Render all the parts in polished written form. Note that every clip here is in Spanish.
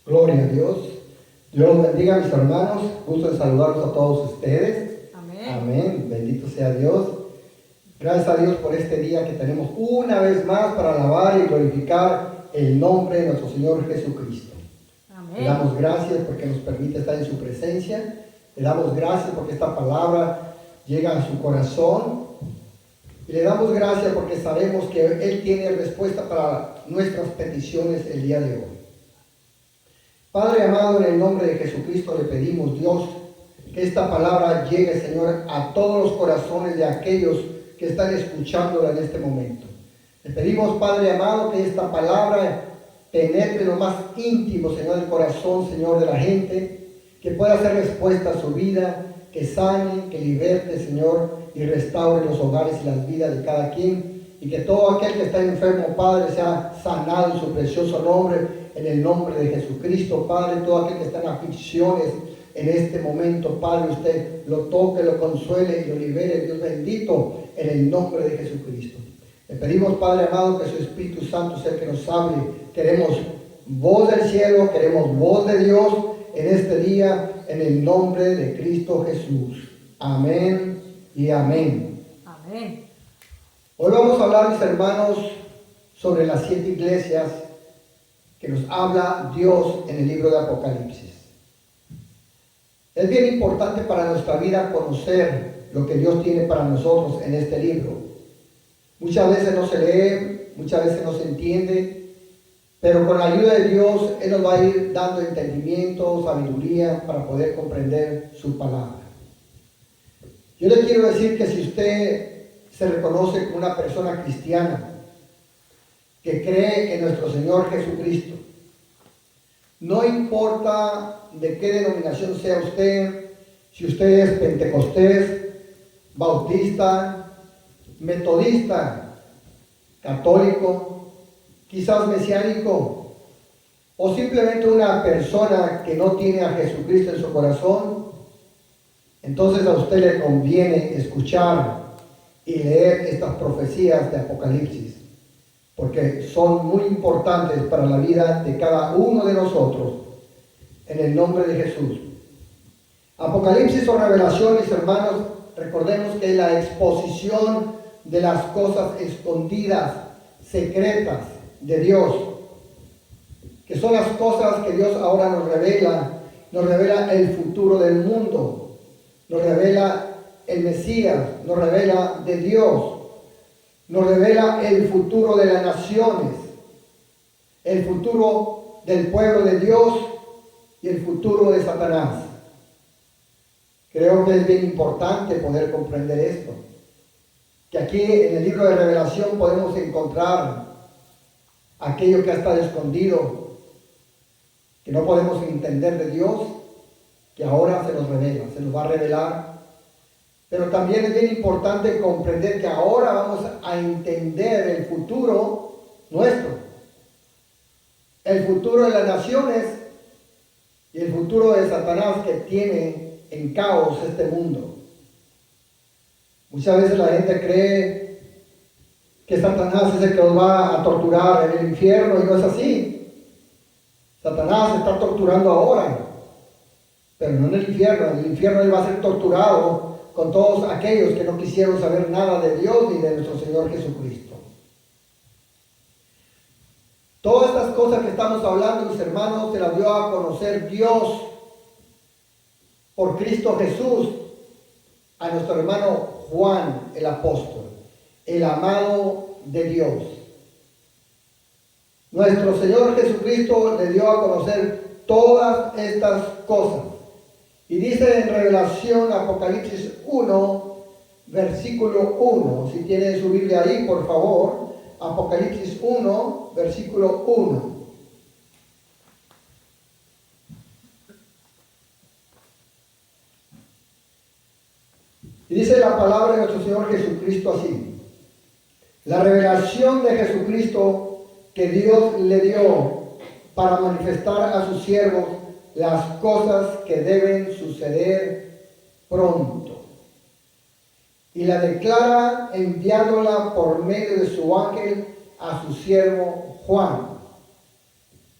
Gloria a Dios. Dios los bendiga, mis hermanos. Gusto de saludarlos a todos ustedes. Amén. Amén. Bendito sea Dios. Gracias a Dios por este día que tenemos una vez más para alabar y glorificar el nombre de nuestro Señor Jesucristo. Amén. Le damos gracias porque nos permite estar en su presencia. Le damos gracias porque esta palabra llega a su corazón. Y le damos gracias porque sabemos que Él tiene respuesta para nuestras peticiones el día de hoy. Padre amado, en el nombre de Jesucristo le pedimos, Dios, que esta palabra llegue, Señor, a todos los corazones de aquellos que están escuchándola en este momento. Le pedimos, Padre amado, que esta palabra penetre lo más íntimo, Señor, del corazón, Señor, de la gente, que pueda hacer respuesta a su vida, que sane, que liberte, Señor, y restaure los hogares y las vidas de cada quien, y que todo aquel que está enfermo, Padre, sea sanado en su precioso nombre, en el nombre de Jesucristo, Padre. Todo aquel que está en aflicciones en este momento, Padre, usted lo toque, lo consuele y lo libere, Dios bendito, en el nombre de Jesucristo. Le pedimos, Padre amado, que su Espíritu Santo sea el que nos hable. Queremos voz del cielo, queremos voz de Dios en este día, en el nombre de Cristo Jesús. Amén y amén. Amén. Hoy vamos a hablar, mis hermanos, sobre las 7 iglesias que nos habla Dios en el libro de Apocalipsis. Es bien importante para nuestra vida conocer lo que Dios tiene para nosotros en este libro. Muchas veces no se lee, muchas veces no se entiende, pero con la ayuda de Dios Él nos va a ir dando entendimiento, sabiduría para poder comprender su palabra. Yo le quiero decir que si usted se reconoce como una persona cristiana, que cree en nuestro Señor Jesucristo, no importa de qué denominación sea usted, si usted es pentecostés, bautista, metodista, católico, quizás mesiánico, o simplemente una persona que no tiene a Jesucristo en su corazón, entonces a usted le conviene escuchar y leer estas profecías de Apocalipsis, porque son muy importantes para la vida de cada uno de nosotros, en el nombre de Jesús. Apocalipsis o revelación, mis hermanos, recordemos que es la exposición de las cosas escondidas, secretas de Dios, que son las cosas que Dios ahora nos revela el futuro del mundo, nos revela el Mesías, nos revela de Dios, nos revela el futuro de las naciones, el futuro del pueblo de Dios y el futuro de Satanás. Creo que es bien importante poder comprender esto, que aquí en el libro de Revelación podemos encontrar aquello que ha estado escondido, que no podemos entender de Dios, que ahora se nos revela, se nos va a revelar. Pero también es bien importante comprender que ahora vamos a entender el futuro nuestro, el futuro de las naciones y el futuro de Satanás, que tiene en caos este mundo. Muchas veces la gente cree que Satanás es el que nos va a torturar en el infierno, y no es así. Satanás está torturando ahora, pero no en el infierno. En el infierno él va a ser torturado con todos aquellos que no quisieron saber nada de Dios ni de nuestro Señor Jesucristo. Todas estas cosas que estamos hablando, mis hermanos, se las dio a conocer Dios por Cristo Jesús a nuestro hermano Juan el apóstol, el amado de Dios. Nuestro Señor Jesucristo le dio a conocer todas estas cosas. Y dice en Revelación, Apocalipsis 1, versículo 1. Si tiene su Biblia ahí, por favor. Apocalipsis 1, versículo 1. Y dice la palabra de nuestro Señor Jesucristo así: la revelación de Jesucristo que Dios le dio para manifestar a sus siervos las cosas que deben suceder pronto. Y la declara enviándola por medio de su ángel a su siervo Juan.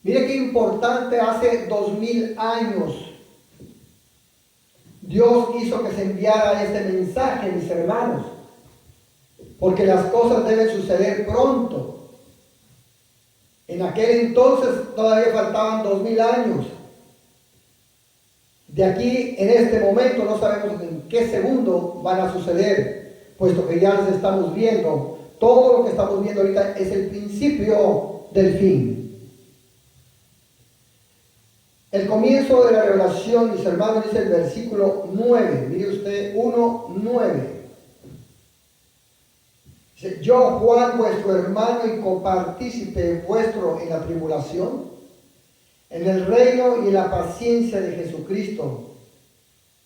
Mire qué importante, hace 2000 años Dios hizo que se enviara este mensaje, mis hermanos, porque las cosas deben suceder pronto. En aquel entonces todavía faltaban 2000 años. De aquí, en este momento, no sabemos en qué segundo van a suceder, puesto que ya los estamos viendo. Todo lo que estamos viendo ahorita es el principio del fin. El comienzo de la revelación, mis hermanos, dice el versículo 9. Mire usted, 1:9. Dice: yo, Juan, vuestro hermano y copartícipe vuestro en la tribulación, en el reino y en la paciencia de Jesucristo,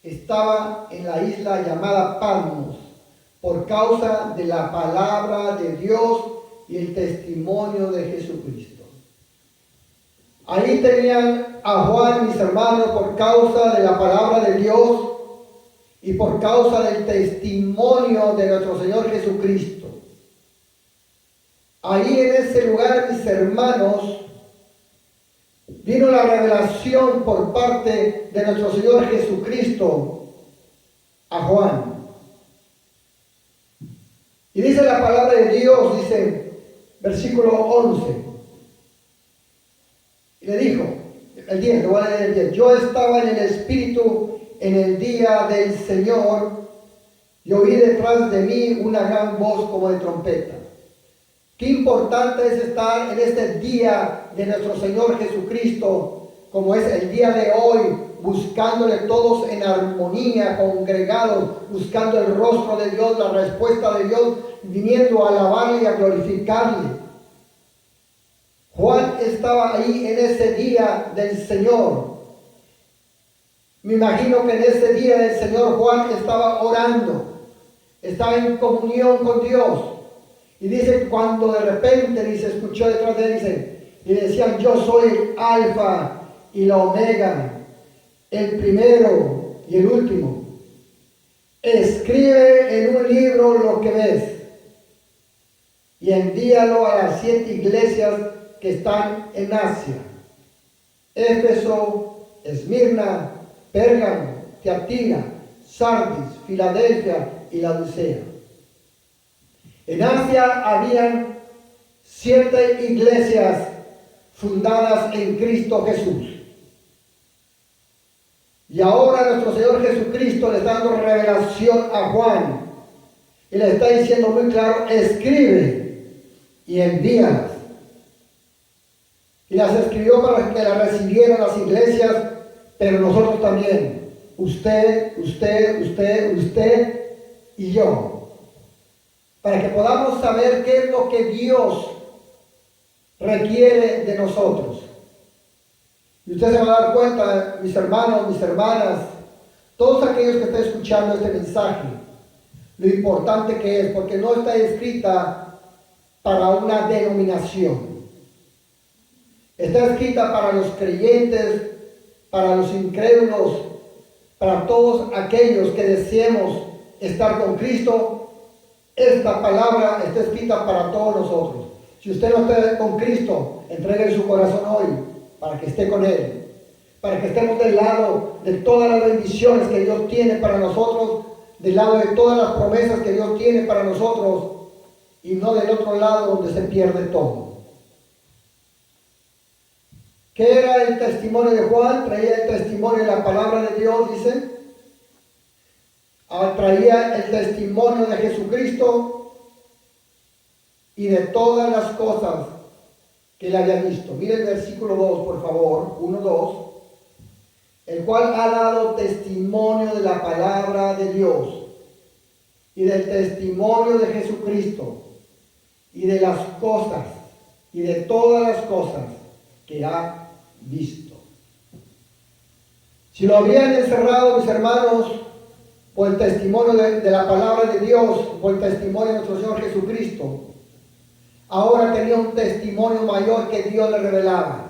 estaba en la isla llamada Patmos, por causa de la palabra de Dios y el testimonio de Jesucristo. Ahí tenían a Juan, mis hermanos, por causa de la palabra de Dios y por causa del testimonio de nuestro Señor Jesucristo. Ahí en ese lugar, mis hermanos, vino la revelación por parte de nuestro Señor Jesucristo a Juan. Y dice la palabra de Dios, dice, versículo 11. Y le dijo, el 10, lo voy a leer el 10. Yo estaba en el Espíritu en el día del Señor y oí detrás de mí una gran voz como de trompeta. Qué importante es estar en este día de nuestro Señor Jesucristo, como es el día de hoy, buscándole todos en armonía, congregados, buscando el rostro de Dios, la respuesta de Dios, viniendo a alabarle y a glorificarle. Juan estaba ahí en ese día del Señor. Me imagino que en ese día del Señor Juan estaba orando, estaba en comunión con Dios. Y dice, cuando de repente, dice, escuchó detrás de él, dice, y decían: yo soy el Alfa y la Omega, el primero y el último. Escribe en un libro lo que ves y envíalo a las 7 iglesias que están en Asia: Éfeso, Esmirna, Pérgamo, Tiatira, Sardis, Filadelfia y Laodicea. En Asia habían 7 iglesias fundadas en Cristo Jesús. Y ahora nuestro Señor Jesucristo le está dando revelación a Juan. Y le está diciendo muy claro: escribe y envíalas. Y las escribió para que las recibieran las iglesias, pero nosotros también. Usted y yo. Para que podamos saber qué es lo que Dios requiere de nosotros. Y usted se va a dar cuenta, mis hermanos, mis hermanas, todos aquellos que estén escuchando este mensaje, lo importante que es, porque no está escrita para una denominación. Está escrita para los creyentes, para los incrédulos, para todos aquellos que deseemos estar con Cristo. Esta palabra está escrita para todos nosotros. Si usted no está con Cristo, entregue su corazón hoy para que esté con Él, para que estemos del lado de todas las bendiciones que Dios tiene para nosotros, del lado de todas las promesas que Dios tiene para nosotros, y no del otro lado donde se pierde todo. ¿Qué era el testimonio de Juan? Traía el testimonio de la palabra de Dios, dice. Traía el testimonio de Jesucristo y de todas las cosas que él había visto. Mire el versículo 2, por favor, 1:2. El cual ha dado testimonio de la palabra de Dios y del testimonio de Jesucristo y de las cosas y de todas las cosas que ha visto. Si lo habían encerrado, mis hermanos, por el testimonio de la palabra de Dios, por el testimonio de nuestro Señor Jesucristo, ahora tenía un testimonio mayor que Dios le revelaba.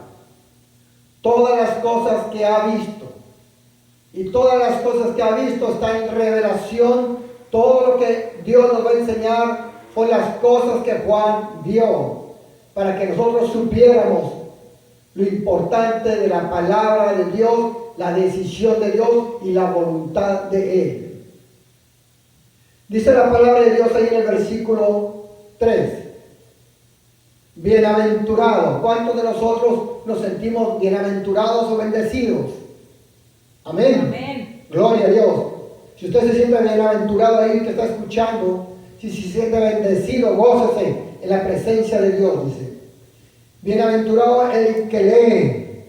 Todas las cosas que ha visto. Y todas las cosas que ha visto están en revelación. Todo lo que Dios nos va a enseñar fue las cosas que Juan vio, para que nosotros supiéramos lo importante de la palabra de Dios, la decisión de Dios y la voluntad de Él. Dice la palabra de Dios ahí en el versículo 3. Bienaventurado. ¿Cuántos de nosotros nos sentimos bienaventurados o bendecidos? Amén. Amén. Gloria a Dios. Si usted se siente bienaventurado ahí que está escuchando, si se siente bendecido, gócese en la presencia de Dios, dice. Bienaventurado el que lee.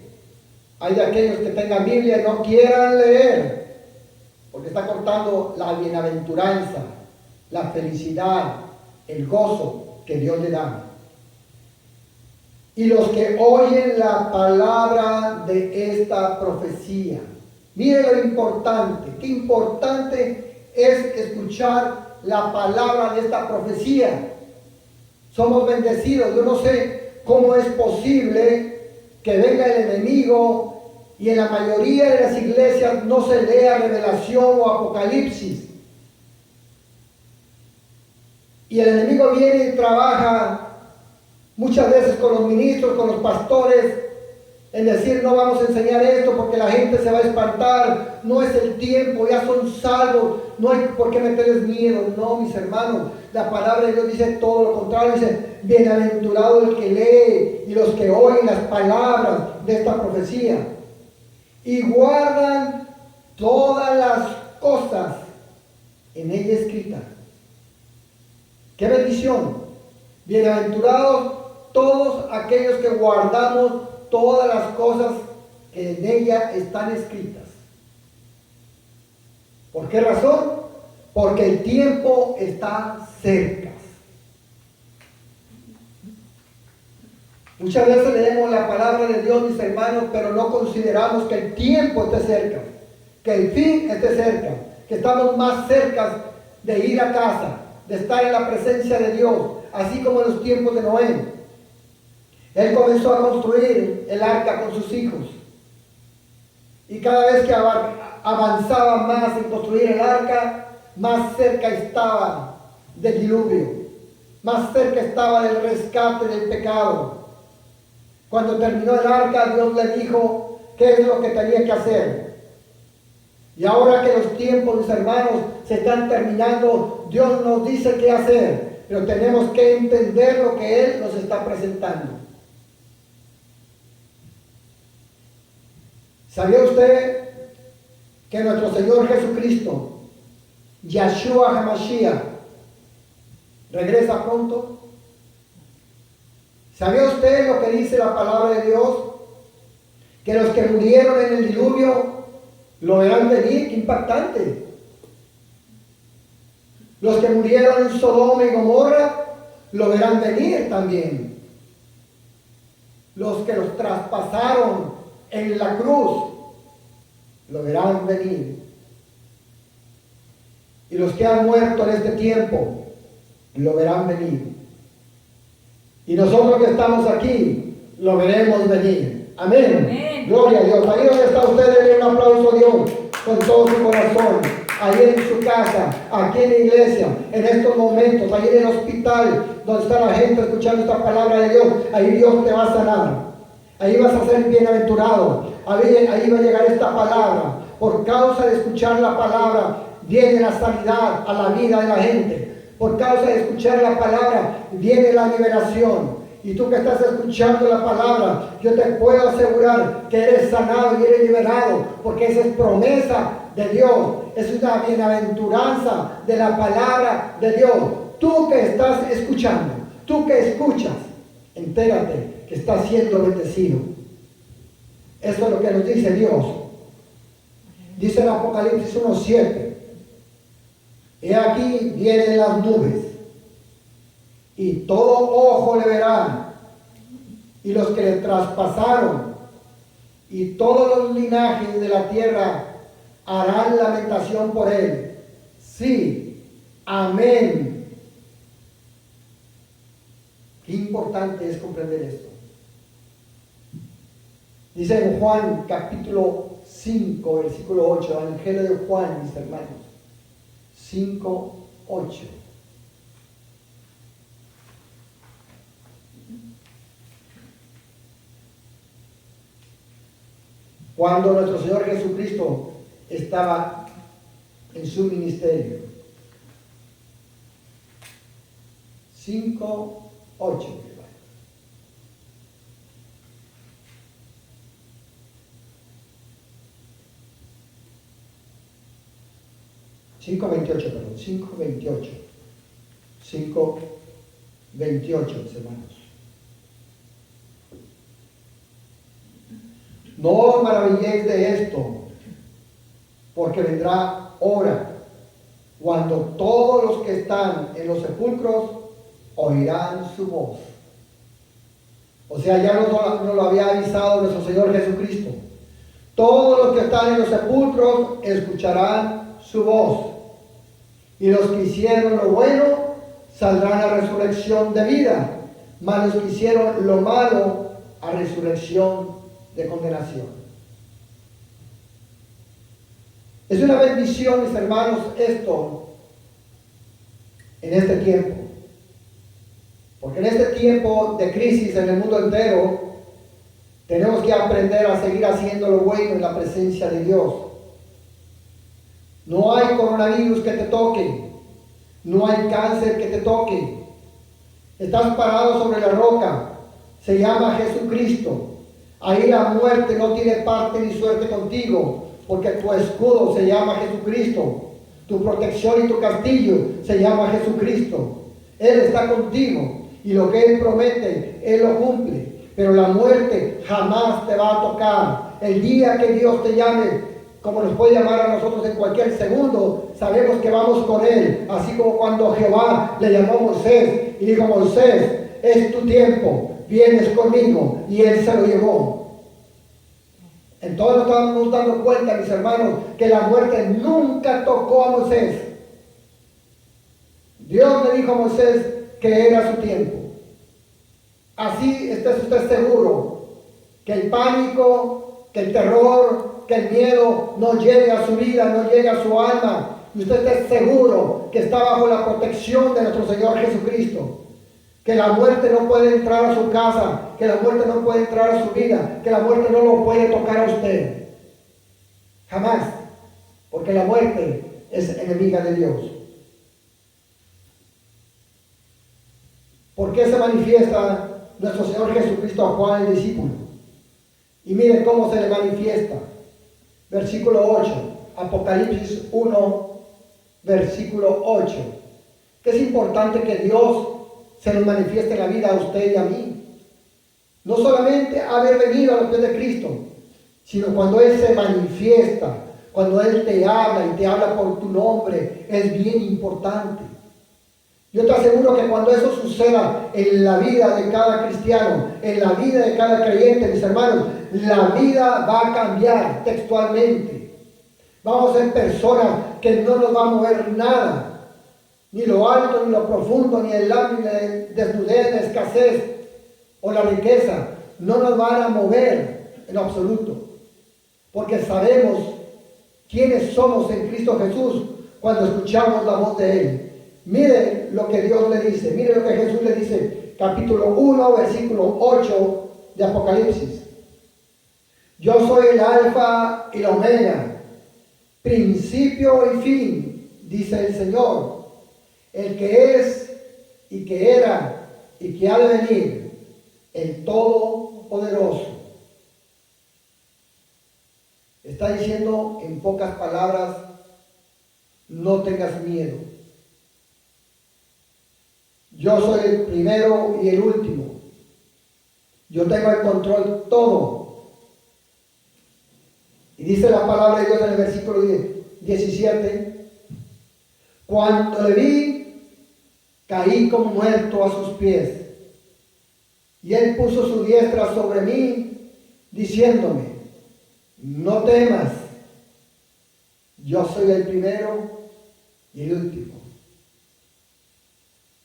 Hay de aquellos que tengan Biblia y no quieran leer, porque está cortando la bienaventuranza, la felicidad, el gozo que Dios le da. Y los que oyen la palabra de esta profecía. Mire lo importante, qué importante es escuchar la palabra de esta profecía. Somos bendecidos. Yo no sé cómo es posible que venga el enemigo y en la mayoría de las iglesias no se lea Revelación o Apocalipsis. Y el enemigo viene y trabaja muchas veces con los ministros, con los pastores, en decir no vamos a enseñar esto porque la gente se va a espantar, no es el tiempo, ya son salvos, no hay por qué meterles miedo. No, mis hermanos, la palabra de Dios dice todo lo contrario, dice bienaventurado el que lee y los que oyen las palabras de esta profecía y guardan todas las cosas en ella escritas. ¡Qué bendición! Bienaventurados todos aquellos que guardamos todas las cosas que en ella están escritas. ¿Por qué razón? Porque el tiempo está cerca. Muchas veces leemos la palabra de Dios, mis hermanos, pero no consideramos que el tiempo esté cerca, que el fin esté cerca, que estamos más cerca de ir a casa, de estar en la presencia de Dios, así como en los tiempos de Noé. Él comenzó a construir el arca con sus hijos. Y cada vez que avanzaba más en construir el arca, más cerca estaba del diluvio, más cerca estaba del rescate del pecado. Cuando terminó el arca, Dios le dijo qué es lo que tenía que hacer. Y ahora que los tiempos, mis hermanos, se están terminando, Dios nos dice qué hacer, pero tenemos que entender lo que Él nos está presentando. ¿Sabía usted que nuestro Señor Jesucristo, Yahshua HaMashiach, regresa pronto? ¿Sabía usted lo que dice la palabra de Dios? Que los que murieron en el diluvio lo verán venir. ¡Qué impactante! Los que murieron en Sodoma y Gomorra lo verán venir también. Los que los traspasaron en la cruz lo verán venir. Y los que han muerto en este tiempo lo verán venir. Y nosotros que estamos aquí lo veremos venir. Amén. Amén. Gloria a Dios. Ahí donde está usted, denle un aplauso a Dios con todo su corazón. Ahí en su casa, aquí en la iglesia, en estos momentos, ahí en el hospital, donde está la gente escuchando esta palabra de Dios, ahí Dios te va a sanar. Ahí vas a ser bienaventurado. Ahí va a llegar esta palabra. Por causa de escuchar la palabra, viene la sanidad a la vida de la gente. Por causa de escuchar la palabra, viene la liberación. Y tú que estás escuchando la palabra, yo te puedo asegurar que eres sanado y eres liberado, porque esa es promesa de Dios. Es una bienaventuranza de la palabra de Dios. Tú que estás escuchando, tú que escuchas, entérate que estás siendo bendecido. Eso es lo que nos dice Dios. Dice en Apocalipsis 1:7. He aquí vienen las nubes, y todo ojo le verá, y los que le traspasaron, y todos los linajes de la tierra harán lamentación por él. Sí, amén. Qué importante es comprender esto. Dice en Juan capítulo 5, versículo 8, Evangelio de Juan, mis hermanos, 5:8. cuando nuestro Señor Jesucristo estaba en su ministerio. 5:8. 5:28, perdón, 5:28. 5:28, mis hermanos. No os maravilléis de esto, porque vendrá hora cuando todos los que están en los sepulcros oirán su voz. O sea, ya nos lo había avisado nuestro Señor Jesucristo. Todos los que están en los sepulcros escucharán su voz. Y los que hicieron lo bueno saldrán a resurrección de vida, mas los que hicieron lo malo a resurrección de condenación. Es una bendición, mis hermanos, esto en este tiempo. Porque en este tiempo de crisis en el mundo entero, tenemos que aprender a seguir haciendo lo bueno en la presencia de Dios. No hay coronavirus que te toque. No hay cáncer que te toque. Estás parado sobre la roca. Se llama Jesucristo. Ahí la muerte no tiene parte ni suerte contigo, porque tu escudo se llama Jesucristo. Tu protección y tu castillo se llama Jesucristo. Él está contigo y lo que Él promete, Él lo cumple. Pero la muerte jamás te va a tocar. El día que Dios te llame, como nos puede llamar a nosotros en cualquier segundo, sabemos que vamos con Él. Así como cuando Jehová le llamó a Moisés y dijo: Moisés, es tu tiempo, vienes conmigo, y Él se lo llevó. Entonces nos estamos dando cuenta, mis hermanos, que la muerte nunca tocó a Moisés. Dios le dijo a Moisés que era su tiempo. Así esté usted seguro que el pánico, que el terror, que el miedo no llegue a su vida, no llegue a su alma. Y usted esté seguro que está bajo la protección de nuestro Señor Jesucristo. Que la muerte no puede entrar a su casa, que la muerte no puede entrar a su vida, que la muerte no lo puede tocar a usted. Jamás. Porque la muerte es enemiga de Dios. ¿Por qué se manifiesta nuestro Señor Jesucristo a Juan el discípulo? Y miren cómo se le manifiesta. Versículo 8. Apocalipsis 1, versículo 8. Que es importante que Dios se nos manifieste en la vida a usted y a mí. No solamente haber venido a los pies de Cristo, sino cuando Él se manifiesta, cuando Él te habla y te habla por tu nombre, es bien importante. Yo te aseguro que cuando eso suceda en la vida de cada cristiano, en la vida de cada creyente, mis hermanos, la vida va a cambiar textualmente. Vamos a ser personas que no nos va a mover nada. Ni lo alto, ni lo profundo, ni el hambre, ni la desnudez, la escasez o la riqueza no nos van a mover en absoluto. Porque sabemos quiénes somos en Cristo Jesús cuando escuchamos la voz de Él. Mire lo que Dios le dice, mire lo que Jesús le dice, capítulo 1, versículo 8 de Apocalipsis. Yo soy el alfa y la omega, principio y fin, dice el Señor, el que es y que era y que ha de venir, el Todopoderoso. Está diciendo en pocas palabras: no tengas miedo. Yo soy el primero y el último. Yo tengo el control todo. Y dice la palabra de Dios en el versículo 17: cuando le vi, caí como muerto a sus pies. Y Él puso su diestra sobre mí, diciéndome: no temas, yo soy el primero y el último.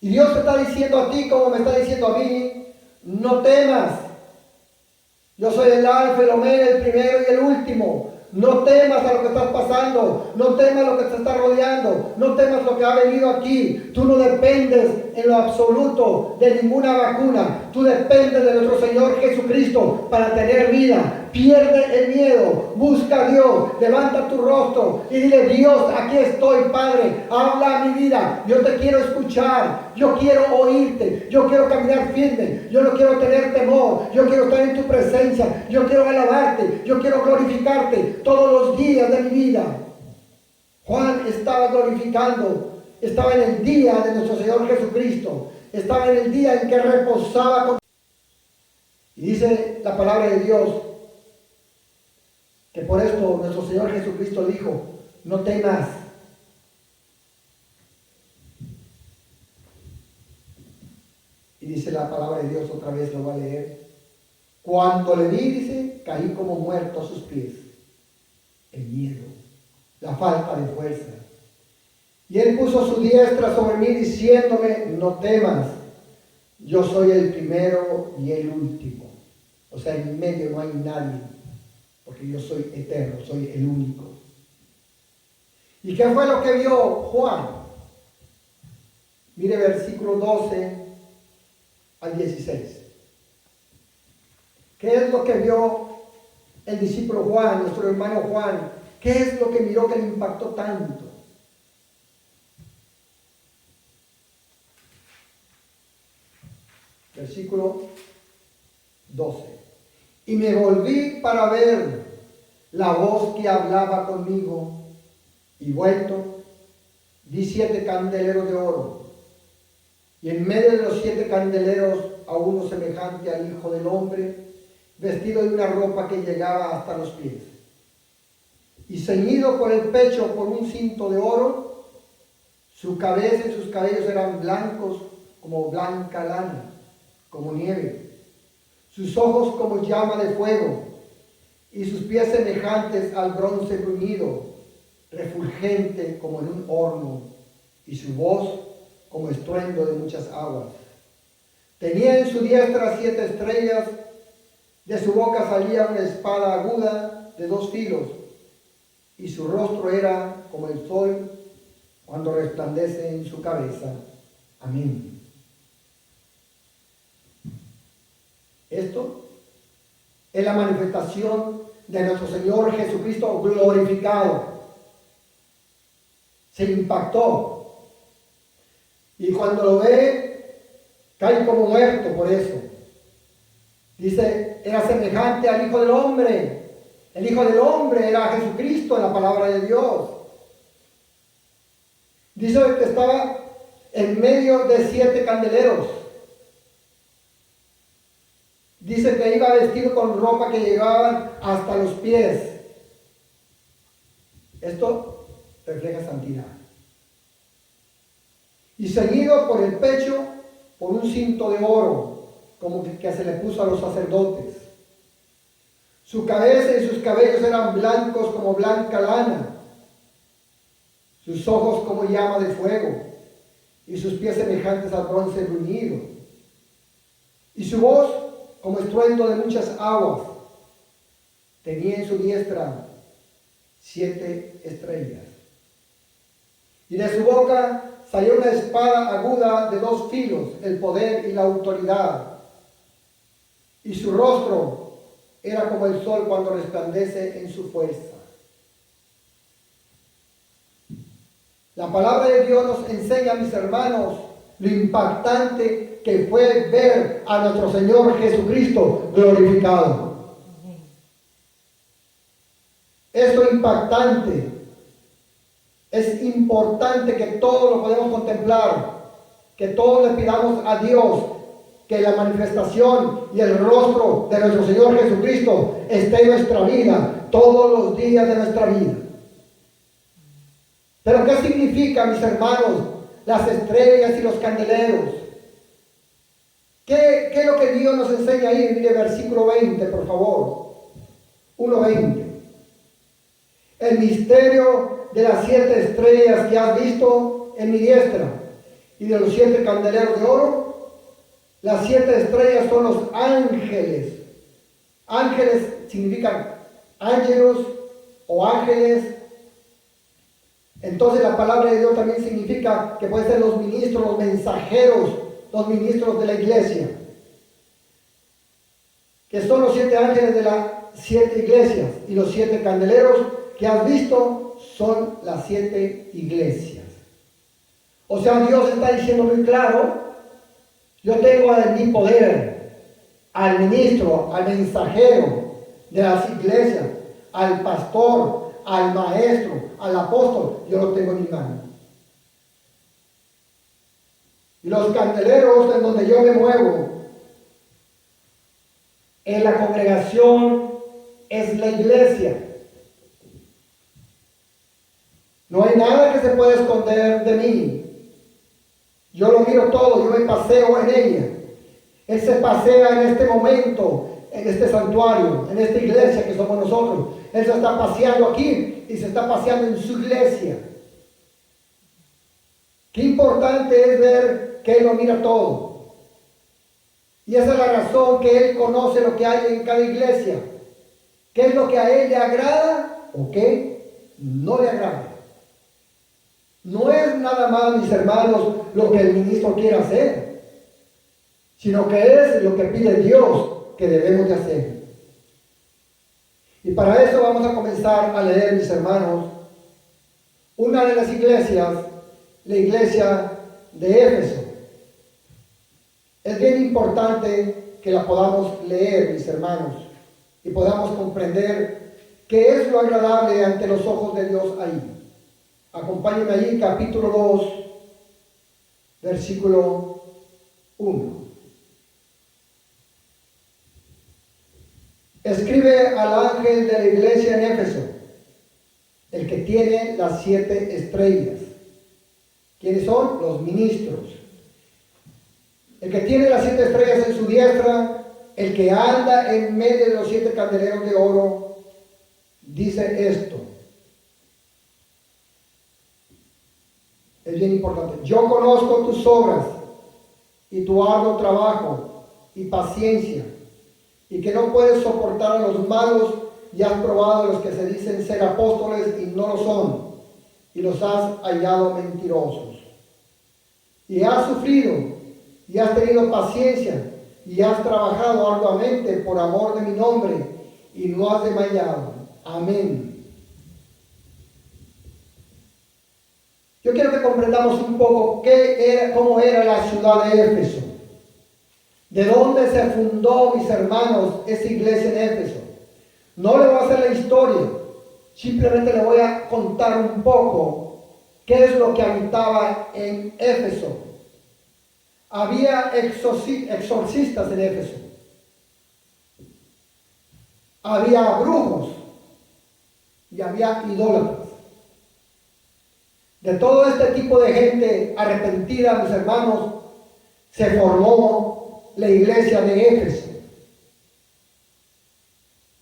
Y Dios te está diciendo a ti, como me está diciendo a mí: no temas. Yo soy el alfa, el omega, el primero y el último. No temas a lo que estás pasando. No temas lo que te está rodeando. No temas lo que ha venido aquí. Tú no dependes en lo absoluto de ninguna vacuna. Tú dependes de nuestro Señor Jesucristo para tener vida. Pierde el miedo, busca a Dios, levanta tu rostro y dile: Dios, aquí estoy, Padre, habla a mi vida, yo te quiero escuchar, yo quiero oírte, yo quiero caminar firme, yo no quiero tener temor, yo quiero estar en tu presencia, yo quiero alabarte, yo quiero glorificarte todos los días de mi vida. Juan estaba glorificando, estaba en el día de nuestro Señor Jesucristo, estaba en el día en que reposaba con... Y dice la palabra de Dios que por esto nuestro Señor Jesucristo dijo: no temas. Y dice la palabra de Dios, otra vez lo voy a leer: cuando le vi, dice, caí como muerto a sus pies. El miedo, la falta de fuerza. Y él puso su diestra sobre mí diciéndome: no temas, yo soy el primero y el último. O sea, en medio no hay nadie, porque yo soy eterno, soy el único. ¿Y qué fue lo que vio Juan? Mire versículo 12 al 16. ¿Qué es lo que vio el discípulo Juan, nuestro hermano Juan? ¿Qué es lo que miró que le impactó tanto? Versículo 12. Y me volví para ver la voz que hablaba conmigo, y vuelto, vi 7 candeleros de oro, y en medio de los 7 candeleros a uno semejante al Hijo del Hombre, vestido de una ropa que llegaba hasta los pies, y ceñido por el pecho por un cinto de oro. Su cabeza y sus cabellos eran blancos como blanca lana, como nieve, sus ojos como llama de fuego, y sus pies semejantes al bronce bruñido, refulgente como en un horno, y su voz como estruendo de muchas aguas. Tenía en su diestra 7 estrellas, de su boca salía una espada aguda de 2 filos, y su rostro era como el sol cuando resplandece en su cabeza. Amén. Esto es la manifestación de nuestro Señor Jesucristo glorificado. Se impactó. Y cuando lo ve, cae como muerto por eso. Dice, era semejante al Hijo del Hombre. El Hijo del Hombre era Jesucristo en la palabra de Dios. Dice que estaba en medio de 7 candeleros. Dice que iba vestido con ropa que llegaban hasta los pies. Esto refleja santidad. Y ceñido por el pecho por un cinto de oro, como que se le puso a los sacerdotes. Su cabeza y sus cabellos eran blancos como blanca lana, sus ojos como llama de fuego, y sus pies semejantes al bronce bruñido, y su voz como estruendo de muchas aguas. Tenía en su diestra 7 estrellas, y de su boca salió una espada aguda de 2 filos, el poder y la autoridad, y su rostro era como el sol cuando resplandece en su fuerza. La palabra de Dios nos enseña, mis hermanos, lo impactante que fue ver a nuestro Señor Jesucristo glorificado. Esto impactante. Es importante que todos lo podamos contemplar, que todos le pidamos a Dios que la manifestación y el rostro de nuestro Señor Jesucristo esté en nuestra vida, todos los días de nuestra vida. Pero ¿qué significa, mis hermanos, las estrellas y los candeleros? ¿Qué es lo que Dios nos enseña ahí? Mire versículo 20, por favor. 1:20. El misterio de las 7 estrellas que has visto en mi diestra y de los 7 candeleros de oro. Las 7 estrellas son los ángeles. Ángeles significan ángelos o ángeles Entonces la palabra de Dios también significa que pueden ser los ministros, los mensajeros, los ministros de la iglesia, que son los 7 ángeles de las 7 iglesias, y los 7 candeleros que has visto son las 7 iglesias. O sea, Dios está diciendo muy claro: yo tengo en mi poder al ministro, al mensajero de las iglesias, al pastor, al maestro, al apóstol, yo lo tengo en mi mano. Y los candeleros en donde yo me muevo, en la congregación, es la iglesia. No hay nada que se pueda esconder de mí. Yo lo miro todo, yo me paseo en ella. Él se pasea en este momento, en este santuario, en esta iglesia que somos nosotros. Él se está paseando aquí y se está paseando en su iglesia. Qué importante es ver que Él lo mira todo. Y esa es la razón que Él conoce lo que hay en cada iglesia. ¿Qué es lo que a Él le agrada o qué no le agrada? No es nada más, mis hermanos, lo que el ministro quiere hacer, sino que es lo que pide Dios que debemos de hacer. Y para eso vamos a comenzar a leer, mis hermanos, una de las iglesias, la iglesia de Éfeso. Es bien importante que la podamos leer, mis hermanos, y podamos comprender qué es lo agradable ante los ojos de Dios ahí. Acompáñenme allí, capítulo 2, versículo 1. Escribe al ángel de la iglesia en Éfeso, el que tiene las 7 estrellas. ¿Quiénes son? Los ministros. El que tiene las 7 estrellas en su diestra, el que anda en medio de los 7 candeleros de oro, dice esto. Es bien importante. Yo conozco tus obras y tu arduo trabajo y paciencia, y que no puedes soportar a los malos, y has probado a los que se dicen ser apóstoles y no lo son, y los has hallado mentirosos. Y has sufrido, y has tenido paciencia, y has trabajado arduamente por amor de mi nombre, y no has desmayado. Amén. Yo quiero que comprendamos un poco cómo era la ciudad de Éfeso. ¿De dónde se fundó, mis hermanos, esa iglesia en Éfeso? No le voy a hacer la historia, simplemente le voy a contar un poco qué es lo que habitaba en Éfeso. Había exorcistas en Éfeso. Había brujos y había idólatras. De todo este tipo de gente arrepentida, mis hermanos, se formó la iglesia de Éfeso.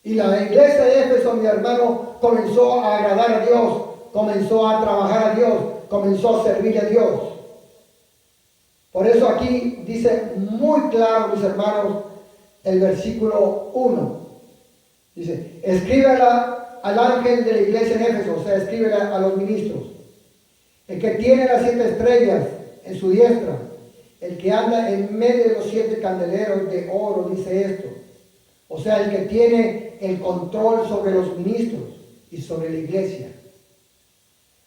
Y la iglesia de Éfeso, mi hermano, comenzó a agradar a Dios, comenzó a trabajar a Dios, comenzó a servir a Dios. Por eso aquí dice muy claro, mis hermanos, el versículo 1. Dice, escríbela al ángel de la iglesia en Éfeso, o sea, escríbela a los ministros. El que tiene las 7 estrellas en su diestra, el que anda en medio de los 7 candeleros de oro, dice esto. O sea, el que tiene el control sobre los ministros y sobre la iglesia.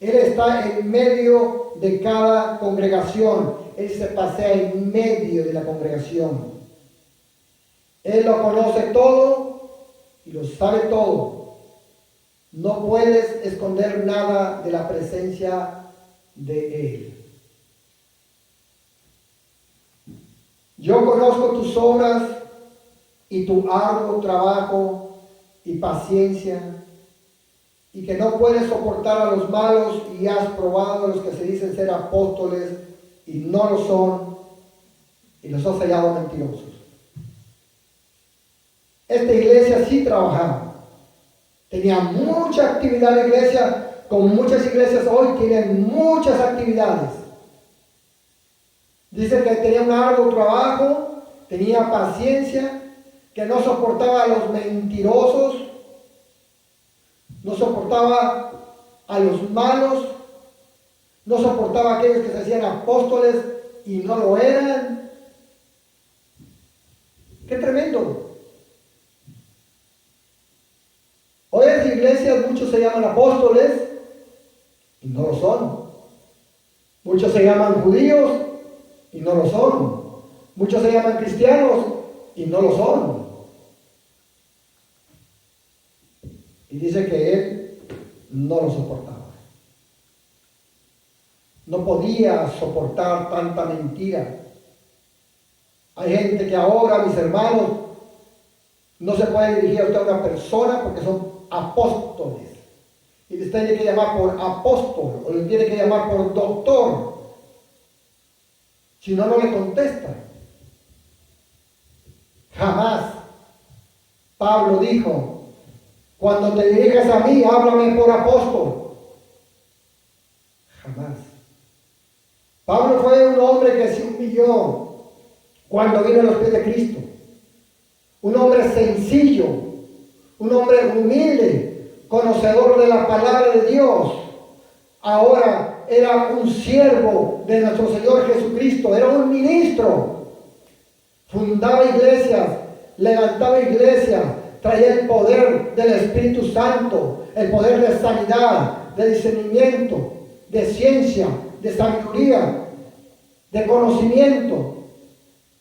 Él está en medio de cada congregación. Él se pasea en medio de la congregación. Él lo conoce todo y lo sabe todo. No puedes esconder nada de la presencia de Él. Yo conozco tus obras y tu arduo trabajo y paciencia, y que no puedes soportar a los malos, y has probado a los que se dicen ser apóstoles y no lo son, y los has hallado mentirosos. Esta iglesia sí trabajaba. Tenía mucha actividad la iglesia, como muchas iglesias hoy tienen muchas actividades. Dice que tenía un arduo trabajo, tenía paciencia, que no soportaba a los mentirosos, no soportaba a los malos, no soportaba a aquellos que se hacían apóstoles y no lo eran. ¡Qué tremendo! Hoy en las iglesias muchos se llaman apóstoles y no lo son. Muchos se llaman judíos y no lo son. Muchos se llaman cristianos y no lo son. Y dice que él no lo soportaba. No podía soportar tanta mentira. Hay gente que ahora, mis hermanos, no se puede dirigir a usted a una persona porque son apóstoles. Y les tiene que llamar por apóstol o le tiene que llamar por doctor. Si no, no le contesta. Jamás. Pablo dijo, cuando te dirijas a mí, háblame por apóstol. Jamás. Pablo fue un hombre que se humilló cuando vino a los pies de Cristo. Un hombre sencillo, un hombre humilde, conocedor de la palabra de Dios. Ahora era un siervo de nuestro Señor Jesucristo, era un ministro. Fundaba iglesias, levantaba iglesias, traía el poder del Espíritu Santo, el poder de sanidad, de discernimiento, de ciencia, de sabiduría, de conocimiento.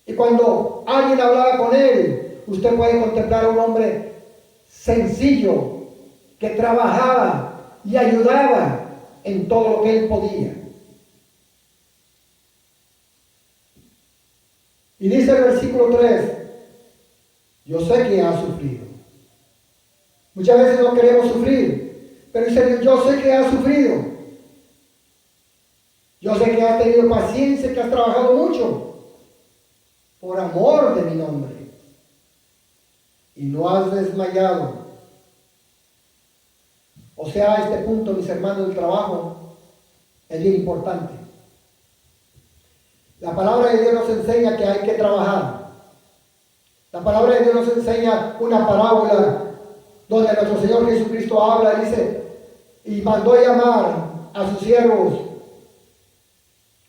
Y cuando alguien hablaba con él, usted puede contemplar a un hombre sencillo que trabajaba y ayudaba en todo lo que él podía. Y dice el versículo 3, yo sé que ha sufrido. Muchas veces no queremos sufrir, pero dice, yo sé que has sufrido. Yo sé que has tenido paciencia, que has trabajado mucho por amor de mi nombre. Y no has desmayado. O sea, a este punto, mis hermanos, el trabajo es bien importante. La palabra de Dios nos enseña que hay que trabajar. La palabra de Dios nos enseña una parábola donde nuestro Señor Jesucristo habla y dice, y mandó llamar a sus siervos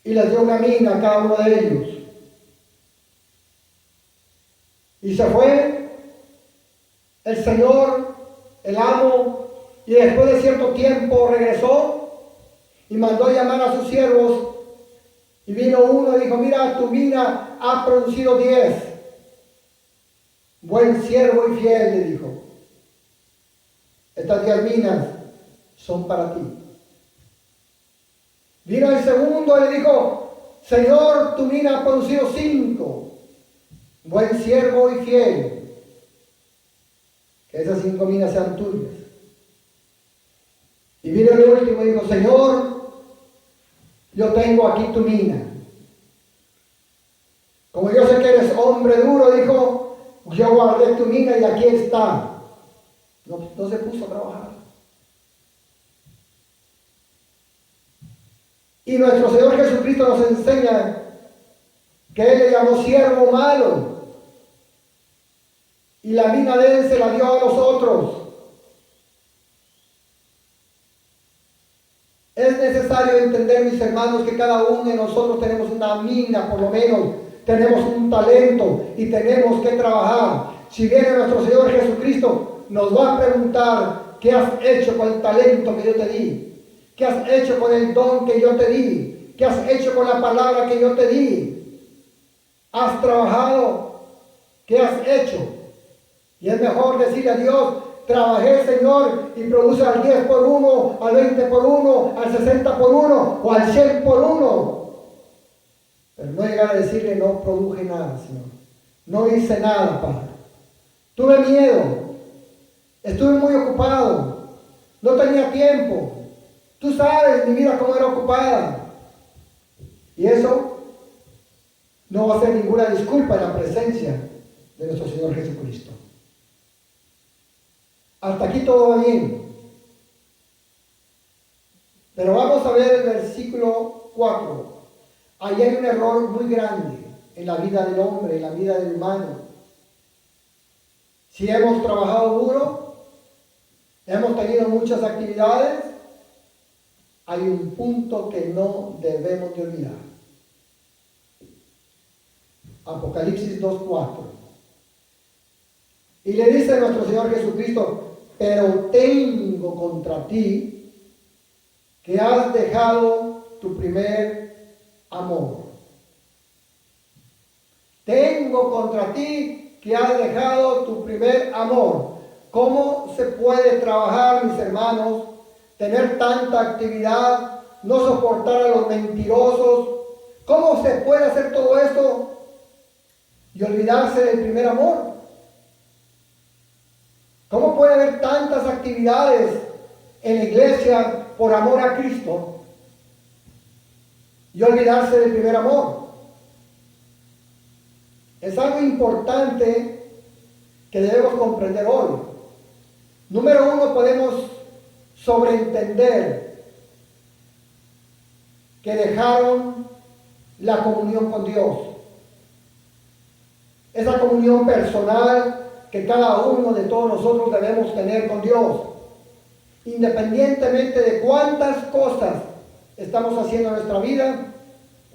y les dio una mina a cada uno de ellos. Y se fue el Señor, el amo, y después de cierto tiempo regresó y mandó llamar a sus siervos. Y vino uno y dijo, mira, tu mina ha producido 10. Buen siervo y fiel, le dijo. Estas 10 minas son para ti. Vino el segundo y le dijo, Señor, tu mina ha producido 5. Buen siervo y fiel. Que esas 5 minas sean tuyas. Y vino el último y dijo, Señor, yo tengo aquí tu mina. Como yo sé que eres hombre duro, dijo, yo guardé tu mina y aquí está. No se puso a trabajar. Y nuestro Señor Jesucristo nos enseña que Él le llamó siervo malo. Y la mina de Él se la dio a los otros. Es necesario entender, mis hermanos, que cada uno de nosotros tenemos una mina, por lo menos. Tenemos un talento y tenemos que trabajar. Si viene nuestro Señor Jesucristo, nos va a preguntar, ¿qué has hecho con el talento que yo te di? ¿Qué has hecho con el don que yo te di? ¿Qué has hecho con la palabra que yo te di? ¿Has trabajado? ¿Qué has hecho? Y es mejor decirle a Dios, trabajé, Señor, y produce al 10 por 1, al 20 por 1, al 60 por 1 o al 100 por 1. Pero no llegar a decirle, no produje nada, Señor. No hice nada, Padre. Tuve miedo. Estuve muy ocupado. No tenía tiempo. Tú sabes mi vida cómo era ocupada. Y eso no va a ser ninguna disculpa en la presencia de nuestro Señor Jesucristo. Hasta aquí todo va bien. Pero vamos a ver el versículo 4. Ahí hay un error muy grande en la vida del hombre, en la vida del humano. Si hemos trabajado duro, hemos tenido muchas actividades, hay un punto que no debemos de olvidar. Apocalipsis 2:4. Y le dice nuestro Señor Jesucristo, pero tengo contra ti que has dejado tu primer amor. Tengo contra ti que has dejado tu primer amor. ¿Cómo se puede trabajar, mis hermanos, tener tanta actividad, no soportar a los mentirosos? ¿Cómo se puede hacer todo esto y olvidarse del primer amor? ¿Cómo puede haber tantas actividades en la iglesia por amor a Cristo y olvidarse del primer amor? Es algo importante que debemos comprender hoy. Número uno, podemos sobreentender que dejaron la comunión con Dios. Esa comunión personal que cada uno de todos nosotros debemos tener con Dios, independientemente de cuántas cosas estamos haciendo en nuestra vida,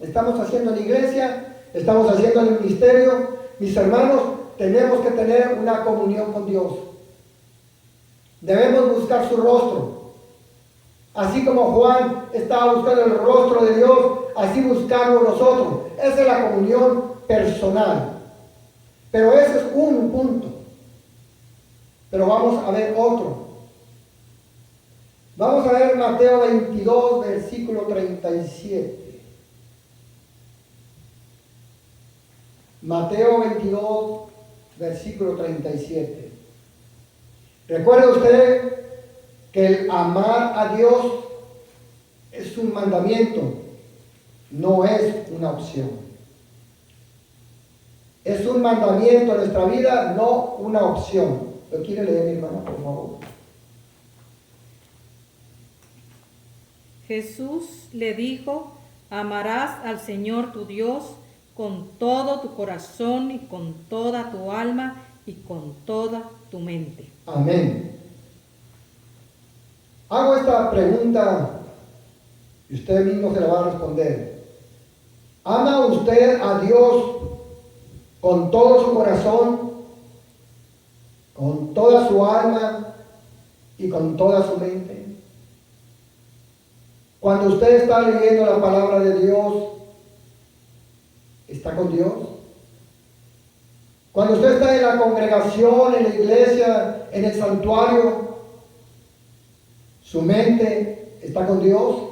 estamos haciendo en la iglesia, estamos haciendo en el ministerio. Mis hermanos, tenemos que tener una comunión con Dios. Debemos buscar su rostro. Así como Juan estaba buscando el rostro de Dios, así buscamos nosotros. Esa es la comunión personal. Pero ese es un punto. Pero vamos a ver otro. Vamos a ver Mateo 22, versículo 37. Mateo 22, versículo 37. Recuerde usted que el amar a Dios es un mandamiento, no es una opción. Es un mandamiento en nuestra vida, no una opción. ¿Lo quiere leer, mi hermana, por favor? Jesús le dijo, amarás al Señor tu Dios con todo tu corazón y con toda tu alma y con toda tu mente. Amén. Hago esta pregunta y usted mismo se la va a responder. ¿Ama usted a Dios con todo su corazón, con toda su alma y con toda su mente? Cuando usted está leyendo la palabra de Dios, ¿está con Dios? Cuando usted está en la congregación, en la iglesia, en el santuario, ¿su mente está con Dios?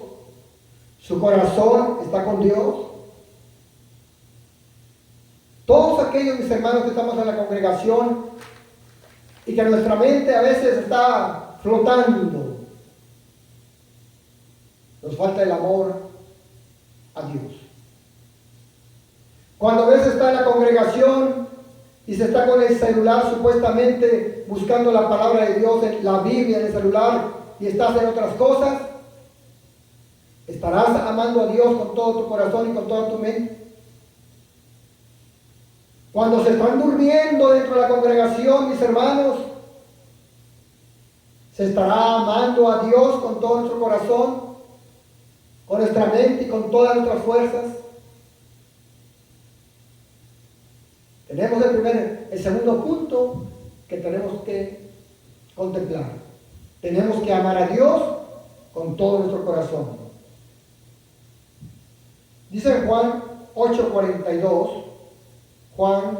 ¿Su corazón está con Dios? Todos aquellos, mis hermanos, que estamos en la congregación y que nuestra mente a veces está flotando, nos falta el amor a Dios. Cuando a veces está en la congregación y se está con el celular supuestamente buscando la palabra de Dios, en la Biblia en el celular, y estás en otras cosas, ¿estarás amando a Dios con todo tu corazón y con toda tu mente? Cuando se están durmiendo dentro de la congregación, mis hermanos, ¿se estará amando a Dios con todo nuestro corazón, con nuestra mente y con todas nuestras fuerzas? Tenemos el segundo punto que tenemos que contemplar. Tenemos que amar a Dios con todo nuestro corazón. Dice Juan 8:42. Juan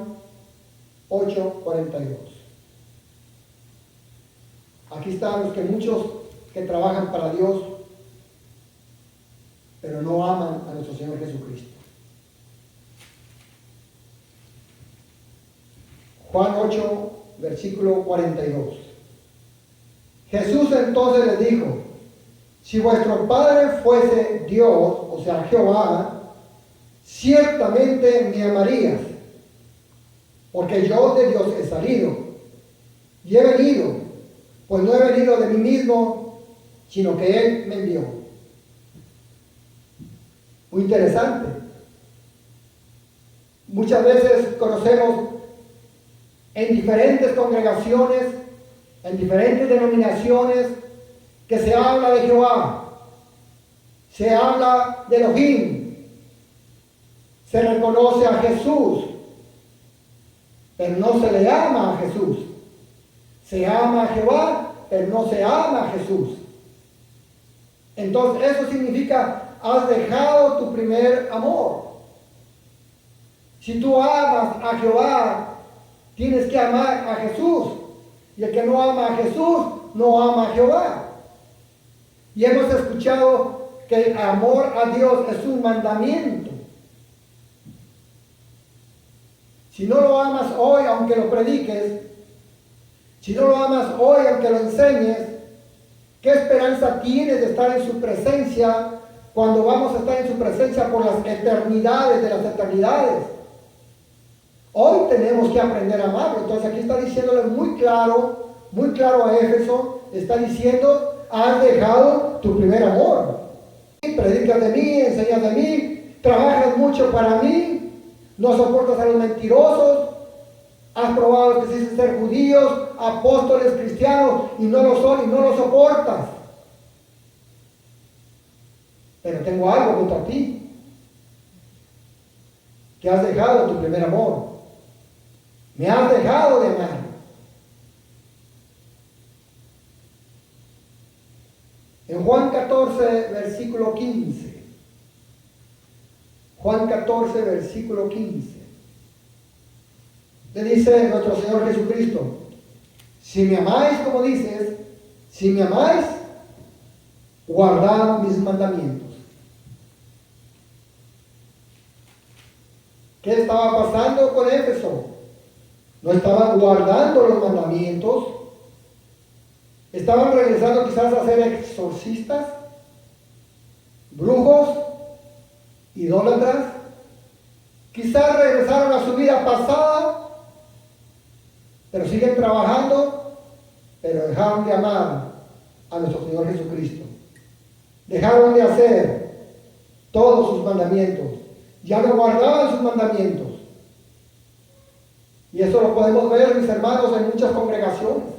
8:42. Aquí están los que muchos que trabajan para Dios, pero no aman a nuestro Señor Jesucristo. Juan 8, versículo 42. Jesús entonces les dijo, si vuestro Padre fuese Dios, o sea Jehová, ciertamente me amarías, porque yo de Dios he salido y he venido, pues no he venido de mí mismo, sino que Él me envió. Muy interesante. Muchas veces conocemos en diferentes congregaciones, en diferentes denominaciones, que se habla de Jehová. se habla de Elohim, se reconoce a Jesús, pero no se le ama a Jesús. Se ama a Jehová, pero no se ama a Jesús. Entonces eso significa, has dejado tu primer amor. Si tú amas a Jehová, tienes que amar a Jesús. Y el que no ama a Jesús, no ama a Jehová. Y hemos escuchado que el amor a Dios es un mandamiento. Si no lo amas hoy, aunque lo prediques, si no lo amas hoy, aunque lo enseñes, ¿qué esperanza tienes de estar en su presencia cuando vamos a estar en su presencia por las eternidades de las eternidades? Hoy tenemos que aprender a amarlo. Entonces aquí está diciéndole muy claro a Éfeso, está diciendo, has dejado tu primer amor. Predicas de mí, enseñas de mí, trabajas mucho para mí, no soportas a los mentirosos, has probado que se dicen ser judíos, apóstoles, cristianos, y no lo son y no lo soportas. Pero tengo algo contra ti, que has dejado tu primer amor. Me has dejado de amar. En Juan 14, versículo 15. Juan 14, versículo 15. Le dice nuestro Señor Jesucristo, si me amáis, como dices, si me amáis, guardad mis mandamientos. ¿Qué estaba pasando con Éfeso? No estaban guardando los mandamientos. Estaban regresando quizás a ser exorcistas, brujos, idólatras. Quizás regresaron a su vida pasada, pero siguen trabajando, pero dejaron de amar a nuestro Señor Jesucristo. Dejaron de hacer todos sus mandamientos. Ya no guardaban sus mandamientos. Y eso lo podemos ver, mis hermanos, en muchas congregaciones.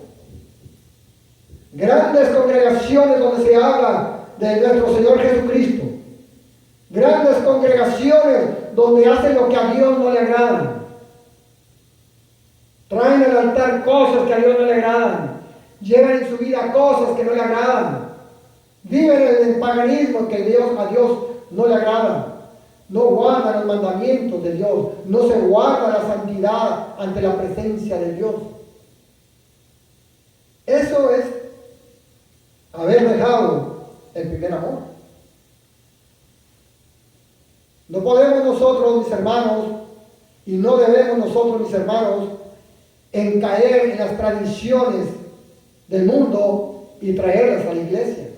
Grandes congregaciones donde se habla de nuestro Señor Jesucristo. Grandes congregaciones donde hacen lo que a Dios no le agradan. Traen al altar cosas que a Dios no le agradan. Llevan en su vida cosas que no le agradan. Viven en el paganismo que a Dios no le agrada. No guardan los mandamientos de Dios. No se guarda la santidad ante la presencia de Dios. Eso es haber dejado el primer amor. No podemos nosotros, mis hermanos, y no debemos nosotros, mis hermanos, en caer en las tradiciones del mundo y traerlas a la iglesia.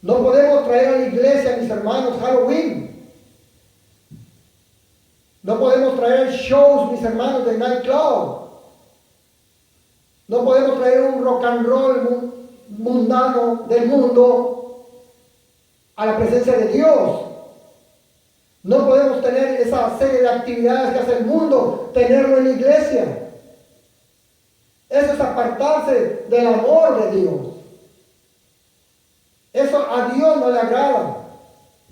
No podemos traer a la iglesia, mis hermanos, Halloween. No podemos traer shows, mis hermanos, de nightclub. No podemos traer un rock and roll mundano del mundo a la presencia de Dios. No podemos tener esa serie de actividades que hace el mundo, tenerlo en la iglesia. Eso es apartarse del amor de Dios. Eso a Dios no le agrada.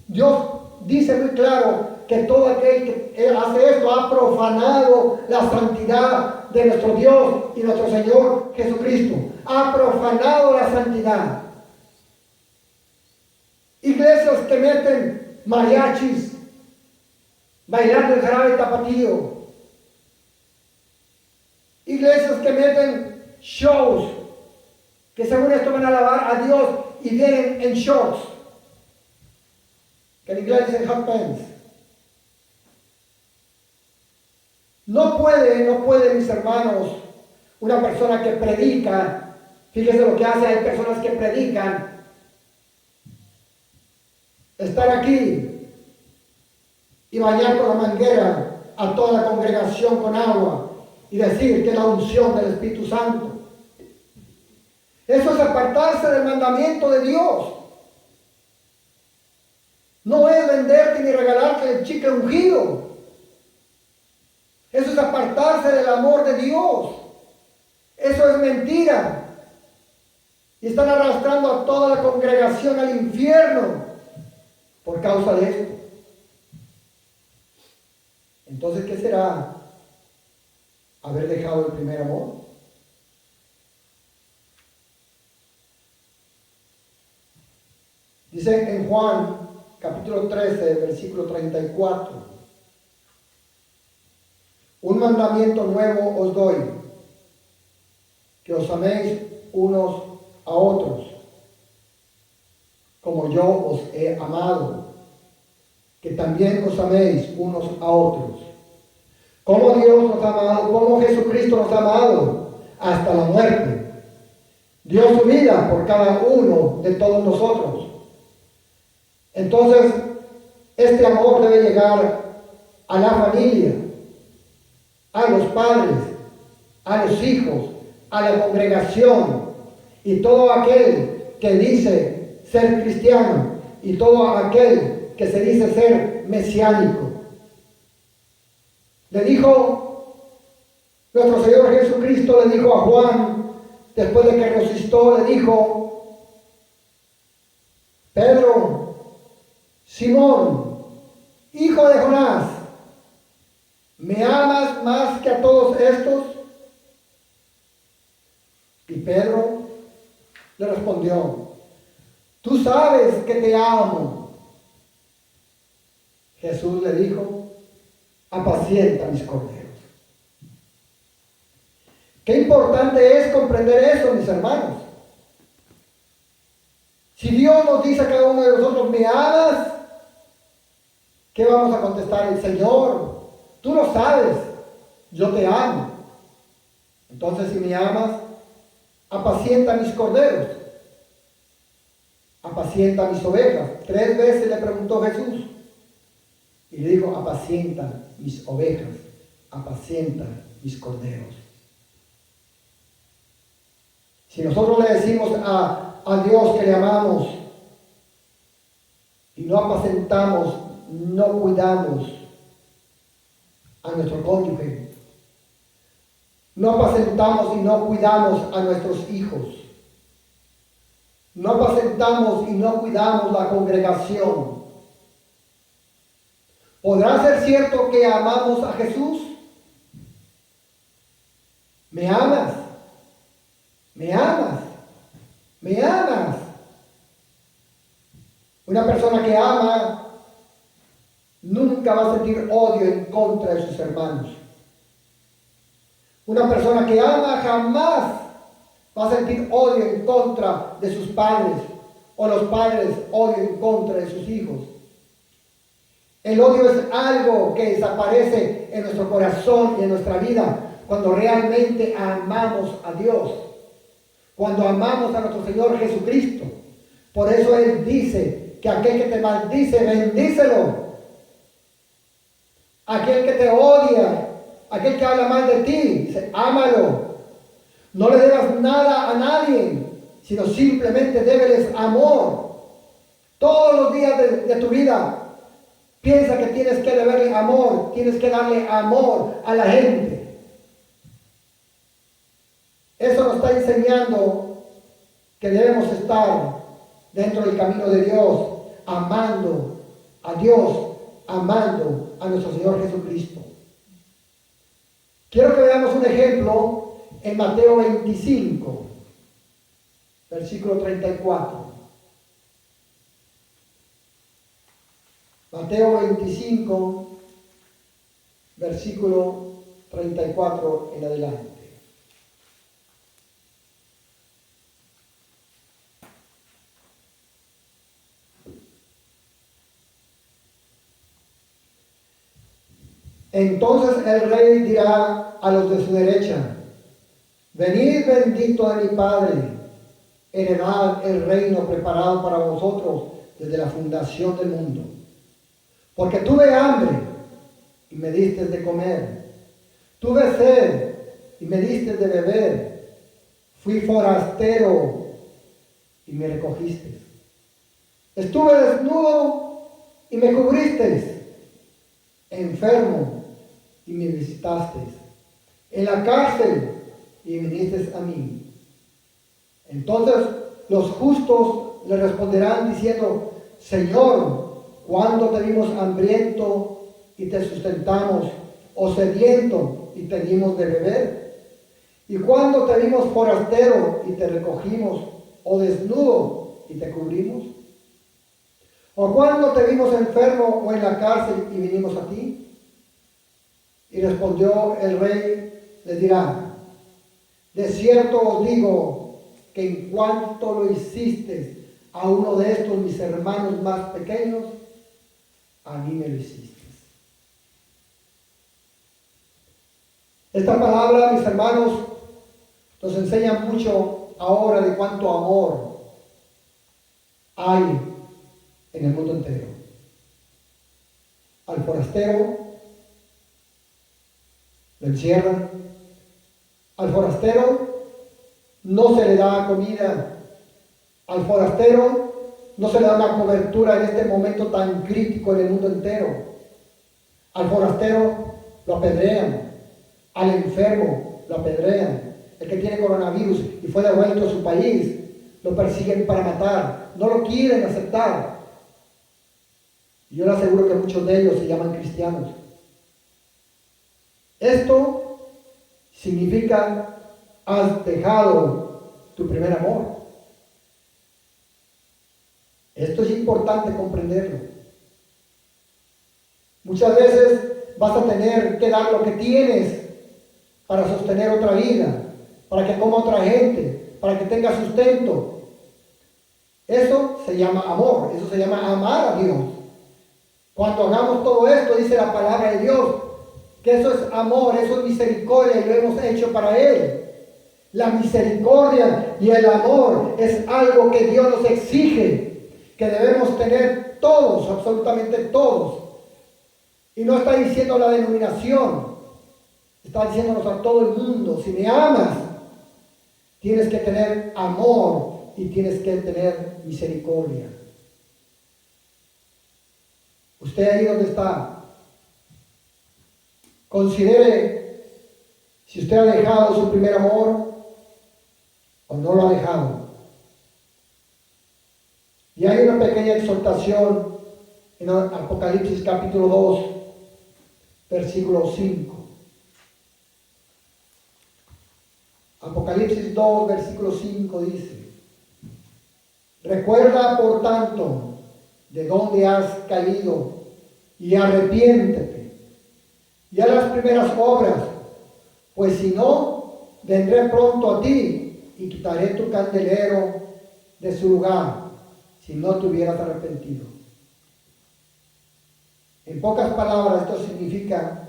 Dios dice muy claro que todo aquel que hace esto ha profanado la santidad de nuestro Dios y nuestro Señor Jesucristo. Ha profanado la santidad. Iglesias que meten mariachis, bailando el jarabe tapatío. Iglesias que meten shows, que según esto van a alabar a Dios y vienen en shorts, que en inglés dicen hot pants. No puede, mis hermanos, una persona que predica, fíjese lo que hace, hay personas que predican, estar aquí y bañar con la manguera a toda la congregación con agua y decir que es la unción del Espíritu Santo. Eso es apartarse del mandamiento de Dios. No es venderte ni regalarte el chicle ungido. Eso es apartarse del amor de Dios. Eso es mentira. Y están arrastrando a toda la congregación al infierno. por causa de esto. Entonces, ¿qué será haber dejado el primer amor? Dice en Juan capítulo 13, versículo 34, un mandamiento nuevo os doy, que os améis unos a otros, como yo os he amado, que también os améis unos a otros. Como Dios nos ha amado, como Jesucristo nos ha amado, hasta la muerte. Dio su vida por cada uno de todos nosotros. Entonces, este amor debe llegar a la familia, a los padres, a los hijos, a la congregación y todo aquel que dice ser cristiano y todo aquel que se dice ser mesiánico. Le dijo nuestro Señor Jesucristo, le dijo a Juan, después de que resucitó, le dijo: Pedro, Simón, hijo de Jonás, ¿me amas más que a todos estos? Y Pedro le respondió: tú sabes que te amo. Jesús le dijo: apacienta mis corderos. Qué importante es comprender eso, mis hermanos. Si Dios nos dice a cada uno de nosotros: ¿me amas? ¿Qué vamos a contestar? El Señor, tú lo sabes, yo te amo. Entonces, si me amas, apacienta mis corderos, apacienta mis ovejas. 3 veces le preguntó Jesús y le dijo: apacienta mis ovejas, apacienta mis corderos. Si nosotros le decimos a Dios que le amamos y no apacentamos, no cuidamos a nuestro cónyuge, no apacentamos y no cuidamos a nuestros hijos, no apacentamos y no cuidamos la congregación, ¿podrá ser cierto que amamos a Jesús? ¿Me amas? ¿Me amas? ¿Me amas? Una persona que ama nunca va a sentir odio en contra de sus hermanos. Una persona que ama jamás va a sentir odio en contra de sus padres, o los padres odio en contra de sus hijos. El odio es algo que desaparece en nuestro corazón y en nuestra vida cuando realmente amamos a Dios, cuando amamos a nuestro Señor Jesucristo. Por eso Él dice que aquel que te maldice, bendícelo. Aquel que te odia, aquel que habla mal de ti, dice: ámalo. No le debas nada a nadie, sino simplemente débeles amor. Todos los días de tu vida, piensa que tienes que deberle amor, tienes que darle amor a la gente. Eso nos está enseñando que debemos estar dentro del camino de Dios, amando a Dios, amando a nuestro Señor Jesucristo. Quiero que veamos un ejemplo en Mateo 25, versículo 34. Mateo 25, versículo 34 en adelante. Entonces el rey dirá a los de su derecha: venid bendito de mi Padre, heredad el reino preparado para vosotros desde la fundación del mundo. Porque tuve hambre y me diste de comer, tuve sed y me diste de beber, fui forastero y me recogiste, estuve desnudo y me cubriste, enfermo y me visitaste, en la cárcel y viniste a mí. Entonces los justos le responderán diciendo: Señor, ¿Cuándo te vimos hambriento y te sustentamos, o sediento y te dimos de beber? ¿Y cuándo te vimos forastero y te recogimos, o desnudo y te cubrimos? ¿O cuándo te vimos enfermo o en la cárcel y vinimos a ti? Y respondió el rey, les dirá: de cierto os digo que en cuanto lo hiciste a uno de estos mis hermanos más pequeños, a mí me lo hiciste. Esta palabra, mis hermanos, nos enseña mucho ahora de cuánto amor hay en el mundo entero. Al forastero lo encierran. Al forastero no se le da comida. Al forastero no se le da una cobertura en este momento tan crítico en el mundo entero. Al forastero lo apedrean. Al enfermo lo apedrean. El que tiene coronavirus y fue devuelto a su país, lo persiguen para matar. No lo quieren aceptar. Y yo le aseguro que muchos de ellos se llaman cristianos. Esto significa: has dejado tu primer amor. Esto es importante comprenderlo. Muchas veces vas a tener que dar lo que tienes para sostener otra vida, para que coma otra gente, para que tenga sustento. Eso se llama amor, eso se llama amar a Dios. Cuando hagamos todo esto, dice la palabra de Dios, que eso es amor, eso es misericordia y lo hemos hecho para Él. La misericordia y el amor es algo que Dios nos exige, que debemos tener todos, absolutamente todos. Y no está diciendo la denominación, está diciéndonos a todo el mundo: si me amas, tienes que tener amor y tienes que tener misericordia. Usted ahí donde está, considere si usted ha dejado su primer amor o no lo ha dejado. Y hay una pequeña exhortación en Apocalipsis capítulo 2, versículo 5. Apocalipsis 2, versículo 5 dice: recuerda, por tanto, de dónde has caído, y arrepiéntete, y haz las primeras obras, pues si no, vendré pronto a ti y quitaré tu candelero de su lugar, si no te hubieras arrepentido. En pocas palabras, esto significa: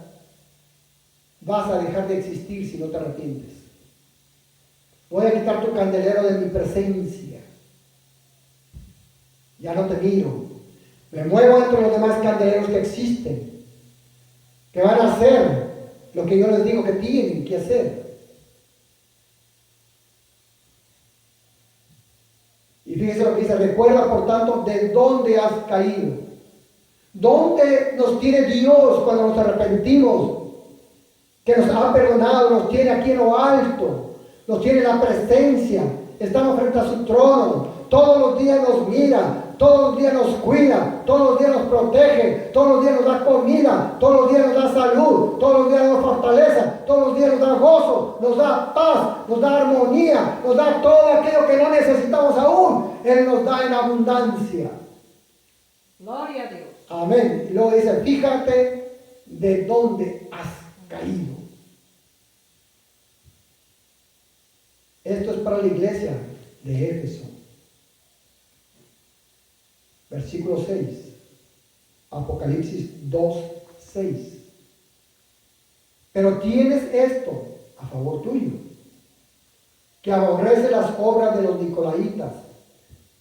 vas a dejar de existir si no te arrepientes. Voy a quitar tu candelero de mi presencia. Ya no te miro. Me muevo entre los demás candeleros que existen, que van a hacer lo que yo les digo que tienen que hacer. Y fíjense lo que dice: recuerda, por tanto, de dónde has caído. ¿Dónde nos tiene Dios cuando nos arrepentimos? Que nos ha perdonado, nos tiene aquí en lo alto, nos tiene en la presencia, estamos frente a su trono, todos los días nos mira, todos los días nos cuida, todos los días nos protege, todos los días nos da comida, todos los días nos da salud, todos los días nos fortaleza, todos los días nos da gozo, nos da paz, nos da armonía, nos da todo aquello que no necesitamos aún. Él nos da en abundancia. Gloria a Dios. Amén. Y luego dice: fíjate de dónde has caído. Esto es para la iglesia de Éfeso. Versículo 6. Apocalipsis 2, 6. Pero tienes esto a favor tuyo, que aborrece las obras de los nicolaitas,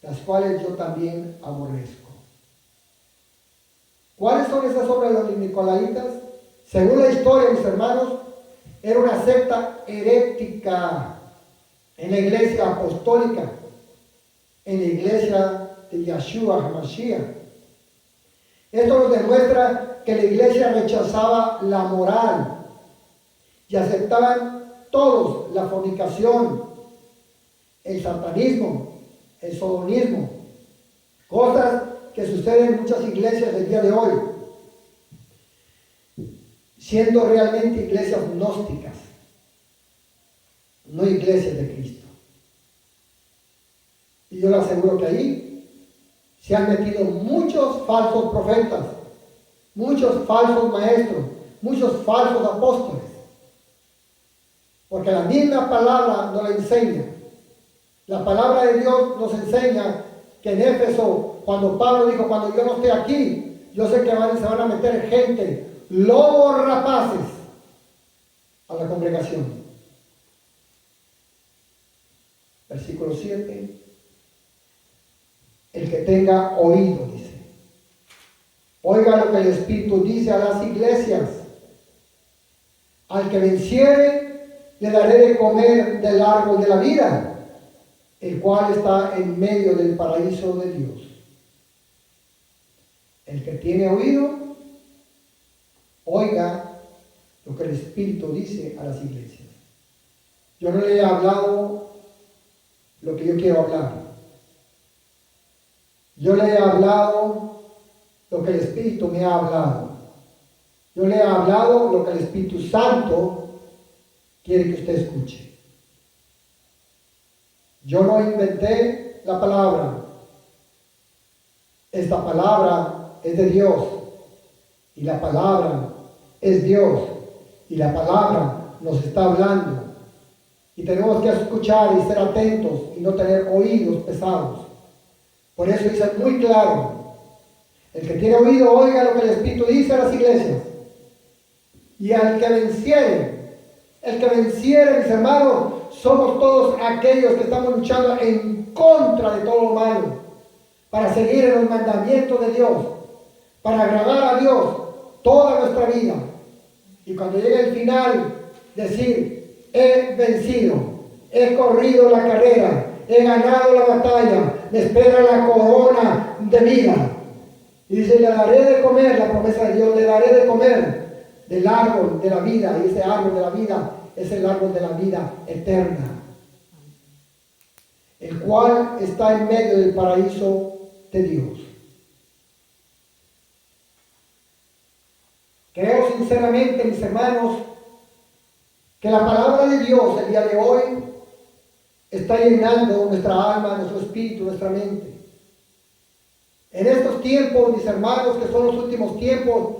las cuales yo también aborrezco. ¿Cuáles son esas obras de los nicolaitas? Según la historia, mis hermanos, era una secta herética en la iglesia apostólica, en la iglesia de Yeshua HaMashiach. Esto nos demuestra que la iglesia rechazaba la moral y aceptaban todos la fornicación, el satanismo, el sodomismo, cosas que sucede en muchas iglesias del día de hoy, siendo realmente iglesias gnósticas, no iglesias de Cristo. Y yo le aseguro que ahí se han metido muchos falsos profetas, muchos falsos maestros, muchos falsos apóstoles. Porque la misma palabra nos la enseña. La palabra de Dios nos enseña que en Éfeso, cuando Pablo dijo, cuando yo no esté aquí, yo sé que se van a meter gente, lobos rapaces, a la congregación. Versículo 7. El que tenga oído, dice. Oiga lo que el Espíritu dice a las iglesias. Al que venciere, le daré de comer del árbol de la vida, el cual está en medio del paraíso de Dios. El que tiene oído, oiga lo que el Espíritu dice a las iglesias. Yo no le he hablado lo que yo quiero hablar. Yo le he hablado lo que el Espíritu me ha hablado. Yo le he hablado lo que el Espíritu Santo quiere que usted escuche. Yo no inventé la palabra. Esta palabra es de Dios. Y la palabra es Dios. Y la palabra nos está hablando. Y tenemos que escuchar y ser atentos y no tener oídos pesados. Por eso dice muy claro, el que tiene oído oiga lo que el Espíritu dice a las iglesias. Y al que venciere, mis hermanos, somos todos aquellos que estamos luchando en contra de todo lo malo, para seguir en los mandamientos de Dios, para agradar a Dios toda nuestra vida. Y cuando llegue el final, decir, he vencido, he corrido la carrera, he ganado la batalla, me espera la corona de vida. Y dice, le daré de comer, la promesa de Dios, le daré de comer del árbol de la vida. Y ese árbol de la vida es el árbol de la vida eterna, el cual está en medio del paraíso de Dios. Creo sinceramente, mis hermanos, que la palabra de Dios el día de hoy está llenando nuestra alma, nuestro espíritu, nuestra mente. En estos tiempos, mis hermanos, que son los últimos tiempos,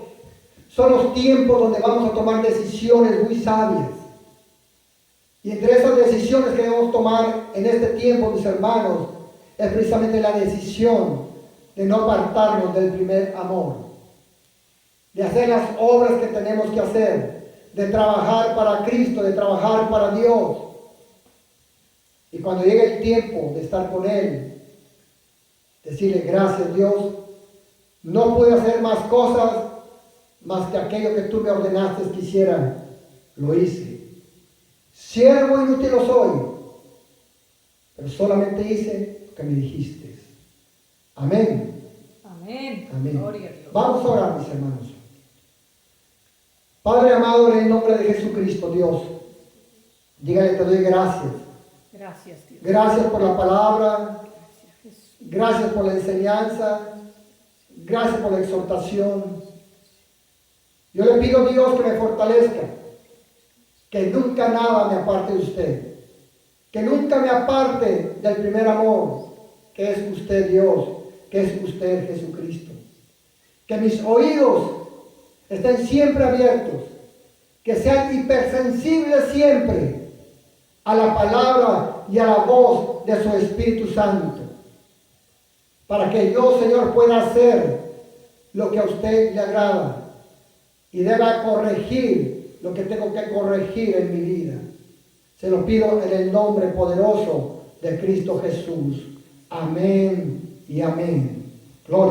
son los tiempos donde vamos a tomar decisiones muy sabias. Y entre esas decisiones que debemos tomar en este tiempo, mis hermanos, es precisamente la decisión de no apartarnos del primer amor, de hacer las obras que tenemos que hacer, de trabajar para Cristo, de trabajar para Dios. Y cuando llegue el tiempo de estar con Él, decirle, gracias Dios, no pude hacer más cosas más que aquello que tú me ordenaste que hiciera, lo hice. Siervo inútil lo soy, pero solamente hice lo que me dijiste. Amén. Amén. Amén. Gloria a Dios. Vamos a orar, mis hermanos. Padre amado, en el nombre de Jesucristo, Dios, dígale, te doy gracias. Gracias, Dios. Gracias por la palabra, Gracias, Jesús. gracias por la enseñanza, gracias por la exhortación. Yo le pido a Dios que me fortalezca, que nunca nada me aparte de usted, que nunca me aparte del primer amor, que es usted Dios, que es usted Jesucristo. Que mis oídos estén siempre abiertos, que sean hipersensibles siempre a la palabra y a la voz de su Espíritu Santo, para que yo, Señor, pueda hacer lo que a usted le agrada y deba corregir lo que tengo que corregir en mi vida. Se lo pido en el nombre poderoso de Cristo Jesús. Amén y amén. Gloria.